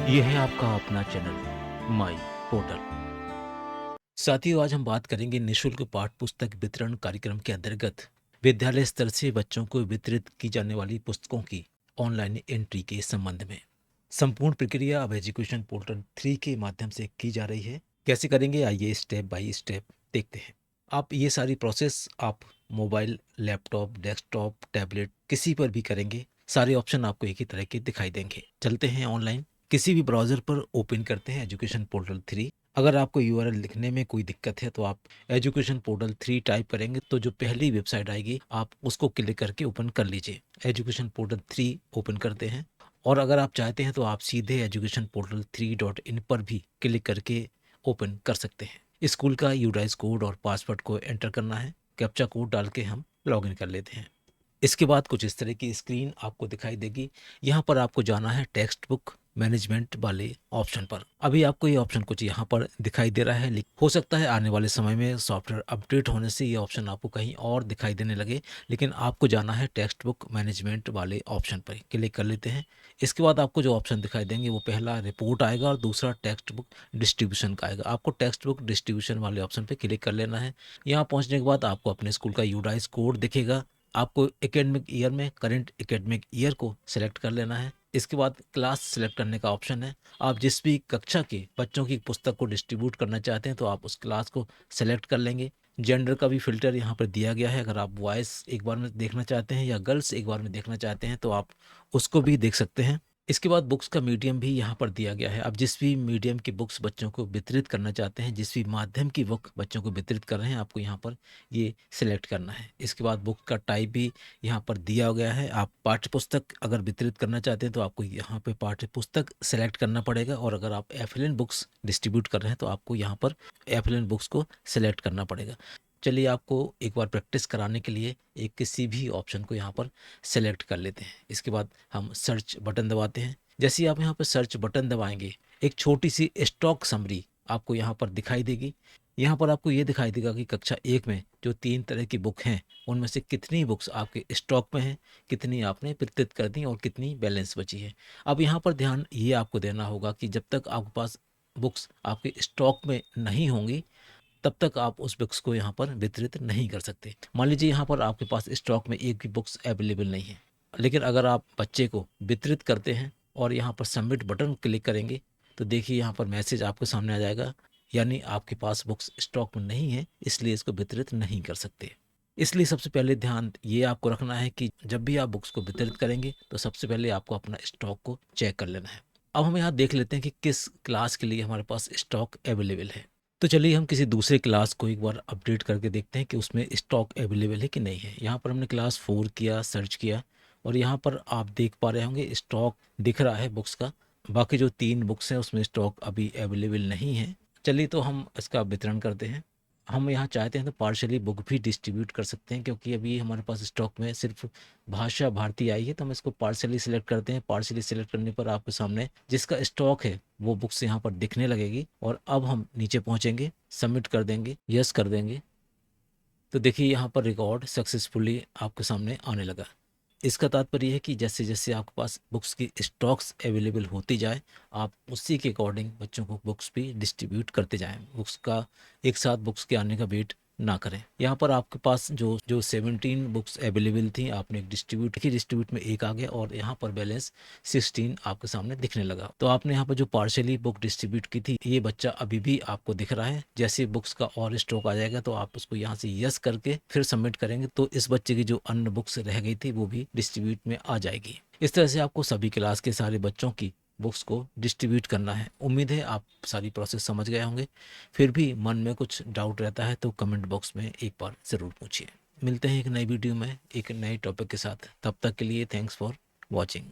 ये है आपका अपना चैनल माई पोर्टल। साथियों, आज हम बात करेंगे निशुल्क पाठ पुस्तक वितरण कार्यक्रम के अंतर्गत विद्यालय स्तर से बच्चों को वितरित की जाने वाली पुस्तकों की ऑनलाइन एंट्री के संबंध में। संपूर्ण प्रक्रिया अब एजुकेशन पोर्टल 3 के माध्यम से की जा रही है। कैसे करेंगे, आइए स्टेप बाय स्टेप देखते हैं। आप ये सारी प्रोसेस आप मोबाइल, लैपटॉप, डेस्कटॉप, टैबलेट किसी पर भी करेंगे, सारे ऑप्शन आपको एक ही तरह के दिखाई देंगे। चलते हैं ऑनलाइन, किसी भी ब्राउज़र पर ओपन करते हैं एजुकेशन पोर्टल 3। अगर आपको यूआरएल लिखने में कोई दिक्कत है तो आप एजुकेशन पोर्टल 3 टाइप करेंगे तो जो पहली वेबसाइट आएगी आप उसको क्लिक करके ओपन कर लीजिए। एजुकेशन पोर्टल 3 ओपन करते हैं और अगर आप चाहते हैं तो आप सीधे एजुकेशन पोर्टल 3.in पर भी क्लिक करके ओपन कर सकते हैं। स्कूल का यूडाइस कोड और पासवर्ड को एंटर करना है। कैप्चा कोड डाल के हम लॉगिन कर लेते हैं। इसके बाद कुछ इस तरह की स्क्रीन आपको दिखाई देगी। यहाँ पर आपको जाना है टेक्स्ट बुक मैनेजमेंट वाले ऑप्शन पर। अभी आपको ये ऑप्शन कुछ यहाँ पर दिखाई दे रहा है, लेकिन हो सकता है आने वाले समय में सॉफ्टवेयर अपडेट होने से ये ऑप्शन आपको कहीं और दिखाई देने लगे, लेकिन आपको जाना है टेक्स्ट बुक मैनेजमेंट वाले ऑप्शन पर। क्लिक कर लेते हैं। इसके बाद आपको जो ऑप्शन दिखाई देंगे वो पहला रिपोर्ट आएगा और दूसरा टेक्स्ट बुक डिस्ट्रीब्यूशन का आएगा। आपको टेक्स्ट बुक डिस्ट्रीब्यूशन वाले ऑप्शन पर क्लिक कर लेना है। यहाँ पहुँचने के बाद आपको अपने स्कूल का यूडाइस कोड दिखेगा। आपको एकेडमिक ईयर में करंट एकेडमिक ईयर को सिलेक्ट कर लेना है। इसके बाद क्लास सिलेक्ट करने का ऑप्शन है। आप जिस भी कक्षा के बच्चों की पुस्तक को डिस्ट्रीब्यूट करना चाहते हैं तो आप उस क्लास को सिलेक्ट कर लेंगे। जेंडर का भी फिल्टर यहाँ पर दिया गया है। अगर आप बॉयज़ एक बार में देखना चाहते हैं या गर्ल्स एक बार में देखना चाहते हैं तो आप उसको भी देख सकते हैं। इसके बाद बुक्स का मीडियम भी यहाँ पर दिया गया है। आप जिस भी मीडियम की बुक्स बच्चों को वितरित करना चाहते हैं, जिस भी माध्यम की बुक बच्चों को वितरित कर रहे हैं, आपको यहाँ पर ये सिलेक्ट करना है। इसके बाद बुक का टाइप भी यहाँ पर दिया गया है। आप पाठ्य पुस्तक अगर वितरित करना चाहते हैं तो आपको यहाँ पे पाठ्य पुस्तक सेलेक्ट करना पड़ेगा और अगर आप एफएलएन बुक्स डिस्ट्रीब्यूट कर रहे हैं तो आपको यहाँ पर एफएलएन बुक्स को सेलेक्ट करना पड़ेगा। चलिए, आपको एक बार प्रैक्टिस कराने के लिए एक किसी भी ऑप्शन को यहाँ पर सेलेक्ट कर लेते हैं। इसके बाद हम सर्च बटन दबाते हैं। जैसे ही आप यहाँ पर सर्च बटन दबाएंगे, एक छोटी सी स्टॉक समरी आपको यहाँ पर दिखाई देगी। यहाँ पर आपको ये दिखाई देगा कि कक्षा 1 में जो 3 तरह की बुक हैं उनमें से कितनी बुक्स आपके स्टॉक में हैं, कितनी आपने वितरित कर दी और कितनी बैलेंस बची है। अब यहाँ पर ध्यान ये आपको देना होगा कि जब तक आपके पास बुक्स आपके स्टॉक में नहीं होंगी तब तक आप उस बुक्स को यहाँ पर वितरित नहीं कर सकते। मान लीजिए यहाँ पर आपके पास स्टॉक में एक भी बुक्स अवेलेबल नहीं है, लेकिन अगर आप बच्चे को वितरित करते हैं और यहाँ पर सबमिट बटन क्लिक करेंगे तो देखिए यहाँ पर मैसेज आपके सामने आ जाएगा, यानी आपके पास बुक्स स्टॉक में नहीं है, इसलिए इसको वितरित नहीं कर सकते। इसलिए सबसे पहले ध्यान ये आपको रखना है कि जब भी आप बुक्स को वितरित करेंगे तो सबसे पहले आपको अपना स्टॉक को चेक कर लेना है। अब हम यहाँ देख लेते हैं कि किस क्लास के लिए हमारे पास स्टॉक अवेलेबल है। तो चलिए हम किसी दूसरे क्लास को एक बार अपडेट करके देखते हैं कि उसमें स्टॉक अवेलेबल है कि नहीं है। यहाँ पर हमने क्लास 4 किया, सर्च किया और यहाँ पर आप देख पा रहे होंगे स्टॉक दिख रहा है बुक्स का। बाकी जो 3 बुक्स हैं उसमें स्टॉक अभी अवेलेबल नहीं है। चलिए तो हम इसका वितरण करते हैं। हम यहाँ चाहते हैं तो पार्शली बुक भी डिस्ट्रीब्यूट कर सकते हैं, क्योंकि अभी हमारे पास स्टॉक में सिर्फ भाषा भारती आई है तो हम इसको पार्शली सिलेक्ट करते हैं। पार्शली सिलेक्ट करने पर आपके सामने जिसका स्टॉक है वो बुक्स यहाँ पर दिखने लगेगी और अब हम नीचे पहुँचेंगे, सबमिट कर देंगे, यस कर देंगे तो देखिए यहाँ पर रिकॉर्ड सक्सेसफुली आपके सामने आने लगा। इसका तात्पर्य है कि जैसे जैसे आपके पास बुक्स की स्टॉक्स अवेलेबल होती जाए आप उसी के अकॉर्डिंग बच्चों को बुक्स भी डिस्ट्रीब्यूट करते जाएं। बुक्स का एक साथ बुक्स के आने का वेट ना करें। यहाँ पर आपके पास जो जो 17 बुक्स अवेलेबल थी आपने एक डिस्ट्रीब्यूट की, डिस्ट्रीब्यूट में एक आ गया और यहाँ पर बैलेंस 16 आपके सामने दिखने लगा। तो आपने यहाँ पर जो पार्शली बुक डिस्ट्रीब्यूट की थी ये बच्चा अभी भी आपको दिख रहा है। जैसे बुक्स का और स्टॉक आ जाएगा तो आप उसको यहाँ से यस करके फिर सबमिट करेंगे तो इस बच्चे की जो अन्य बुक्स रह गई थी वो भी डिस्ट्रीब्यूट में आ जाएगी। इस तरह से आपको सभी क्लास के सारे बच्चों की बुक्स को डिस्ट्रीब्यूट करना है। उम्मीद है आप सारी प्रोसेस समझ गए होंगे। फिर भी मन में कुछ डाउट रहता है तो कमेंट बॉक्स में एक बार ज़रूर पूछिए। मिलते हैं एक नई वीडियो में एक नए टॉपिक के साथ। तब तक के लिए थैंक्स फॉर वॉचिंग।